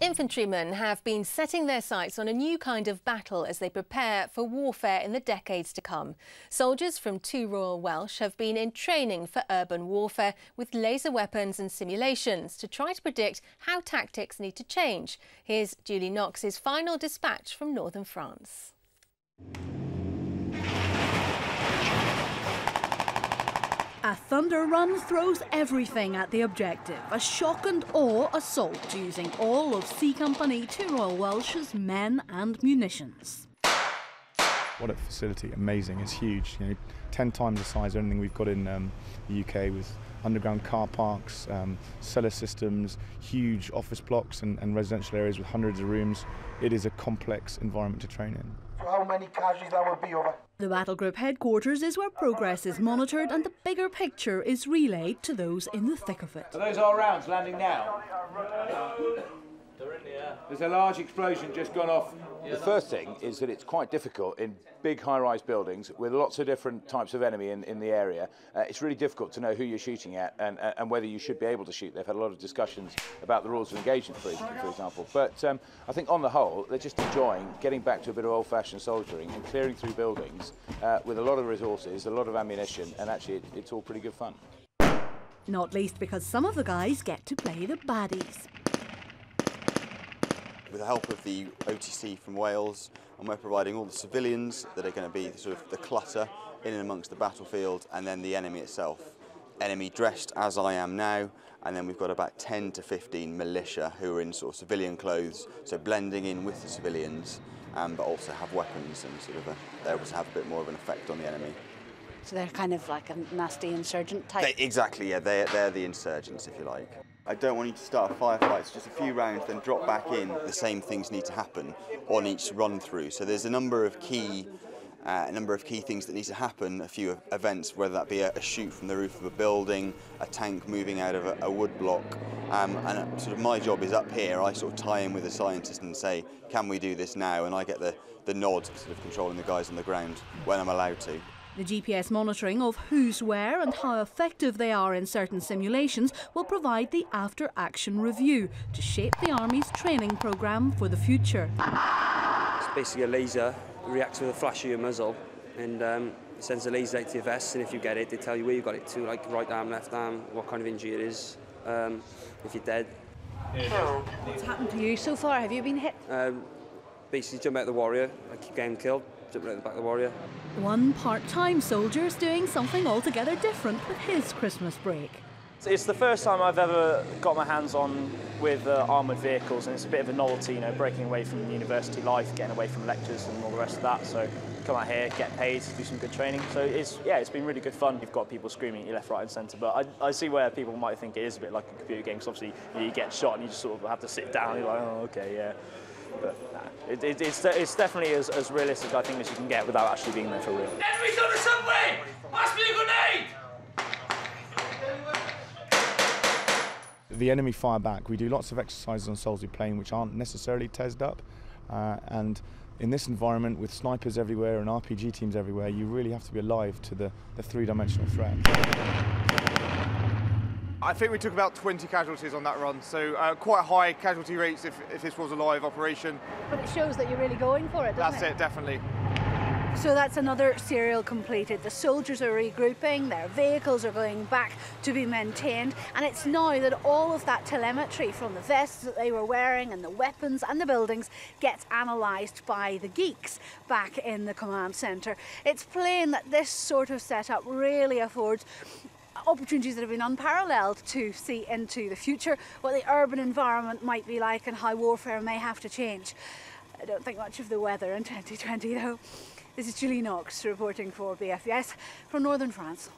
Infantrymen have been setting their sights on a new kind of battle as they prepare for warfare in the decades to come. Soldiers from 2 Royal Welsh have been in training for urban warfare with laser weapons and simulations to try to predict how tactics need to change. Here's Julie Knox's final dispatch from northern France. A thunder run throws everything at the objective, a shock and awe assault using all of C Company 2 Royal Welsh's men and munitions. What a facility, amazing, it's huge, 10 times the size of anything we've got in the UK, with underground car parks, cellar systems, huge office blocks and residential areas with hundreds of rooms. It is a complex environment to train in. How many casualties that would be over? The battle group headquarters is where progress is monitored and the bigger picture is relayed to those in the thick of it. Are those our rounds landing now? They're in the air. There's a large explosion just gone off. The first thing is that it's quite difficult in big high-rise buildings with lots of different types of enemy in the area. It's really difficult to know who you're shooting at and whether you should be able to shoot. They've had a lot of discussions about the rules of engagement, for example. But I think on the whole, they're just enjoying getting back to a bit of old-fashioned soldiering and clearing through buildings with a lot of resources, a lot of ammunition, and actually it's all pretty good fun. Not least because some of the guys get to play the baddies. With the help of the OTC from Wales, and we're providing all the civilians that are going to be sort of the clutter in and amongst the battlefield, and then the enemy itself. Enemy dressed as I am now, and then we've got about 10 to 15 militia who are in sort of civilian clothes, so blending in with the civilians, but also have weapons and sort of they're able to have a bit more of an effect on the enemy. So they're kind of like a nasty insurgent type? Exactly, yeah, they're the insurgents, if you like. I don't want you to start a firefight, it's just a few rounds, then drop back in. The same things need to happen on each run through. So there's a number of key things that need to happen, a few events, whether that be a shoot from the roof of a building, a tank moving out of a wood block. And sort of my job is up here, I sort of tie in with the scientist and say, can we do this now? And I get the nod, sort of controlling the guys on the ground when I'm allowed to. The GPS monitoring of who's where and how effective they are in certain simulations will provide the after-action review to shape the Army's training programme for the future. It's basically a laser, it reacts with a flash of your muzzle, and it sends a laser out to your vest, and if you get it, they tell you where you got it to, like right arm, left arm, what kind of injury it is, if you're dead. What's happened to you so far? Have you been hit? Basically jump out the warrior, I keep getting killed. Jumping out the back of the warrior. One part-time soldier's doing something altogether different with his Christmas break. It's the first time I've ever got my hands on with armoured vehicles, and it's a bit of a novelty, breaking away from university life, getting away from lectures and all the rest of that. So come out here, get paid, do some good training. So it's been really good fun. You've got people screaming at you left, right and centre, but I see where people might think it is a bit like a computer game, because obviously you get shot and you just sort of have to sit down, you're like, oh, okay, yeah. But nah, it's definitely as realistic, I think, as you can get without actually being there for real. Enemies on the subway! Pass me a grenade! The enemy fire back. We do lots of exercises on Salisbury Plain which aren't necessarily tesed up, and in this environment with snipers everywhere and RPG teams everywhere, you really have to be alive to the three-dimensional threat. I think we took about 20 casualties on that run, so quite high casualty rates if this was a live operation. But it shows that you're really going for it, doesn't it? That's it, definitely. So that's another serial completed. The soldiers are regrouping, their vehicles are going back to be maintained, and it's now that all of that telemetry from the vests that they were wearing and the weapons and the buildings gets analysed by the geeks back in the command centre. It's plain that this sort of setup really affords opportunities that have been unparalleled to see into the future, what the urban environment might be like and how warfare may have to change. I don't think much of the weather in 2020 though. This is Julie Knox reporting for BFBS from northern France.